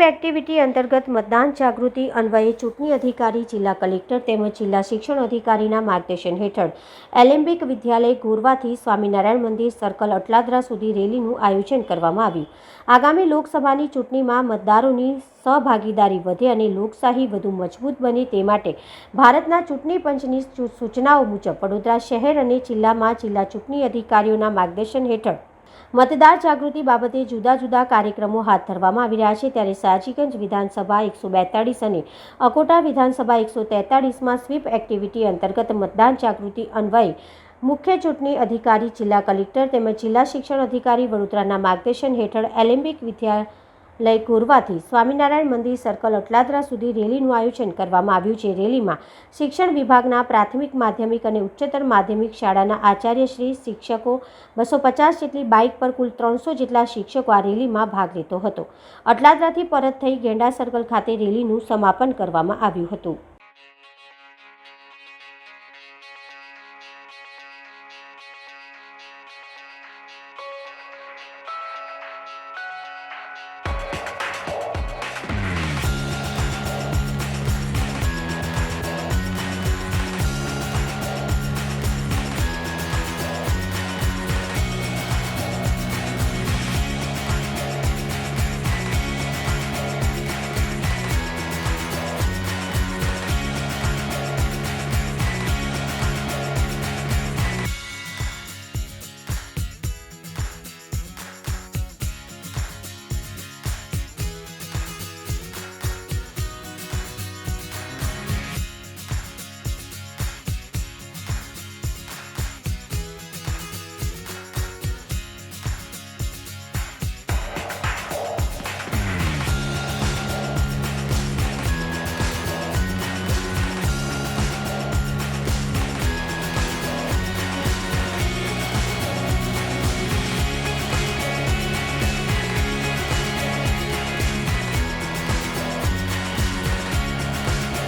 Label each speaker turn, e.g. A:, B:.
A: Activity અંતર્ગત મતદાન જાગૃતિ અન્વયે ચૂંટણી અધિકારી, જિલ્લા કલેક્ટર તેમજ જિલ્લા શિક્ષણ અધિકારીના માર્ગદર્શન હેઠળ એલેમ્બિક વિદ્યાલય ગોરવાથી સ્વામિનારાયણ મંદિર સર્કલ અટલાદરા સુધી રેલીનું આયોજન કરવામાં આવ્યું. આગામી લોકસભાની ચૂંટણીમાં મતદારોની સહભાગીદારી વધે અને લોકશાહી વધુ મજબૂત બને તે માટે ભારતના ચૂંટણી પંચની સૂચનાઓ મુજબ વડોદરા શહેર અને જિલ્લામાં જિલ્લા ચૂંટણી અધિકારીઓના માર્ગદર્શન હેઠળ મતદાર જાગૃતિ બાબતે જુદા જુદા કાર્યક્રમો હાથ ધરવામાં આવી રહ્યા છે. ત્યારે સયાજીગંજ વિધાનસભા 142 અને અકોટા વિધાનસભા 143માં સ્વીપ એક્ટિવિટી અંતર્ગત મતદાન જાગૃતિ અન્વયે મુખ્ય ચૂંટણી અધિકારી, જિલ્લા કલેક્ટર તેમજ જિલ્લા શિક્ષણ અધિકારી વડોદરાના માર્ગદર્શન હેઠળ એલેમ્બિક વિદ્યાલય ગોરવાથી સ્વામિનારાયણ મંદિર સર્કલ અટલાદરા સુધી રેલીનું આયોજન કરવામાં આવ્યું છે. રેલીમાં શિક્ષણ વિભાગના પ્રાથમિક, માધ્યમિક અને ઉચ્ચતર માધ્યમિક શાળાના આચાર્યશ્રી, શિક્ષકો, 250 જેટલી બાઇક પર કુલ 300 જેટલા શિક્ષકો આ રેલીમાં ભાગ લીધો હતો. અટલાદરાથી પરત થઈ ગેંડા સર્કલ ખાતે રેલીનું સમાપન કરવામાં આવ્યું હતું.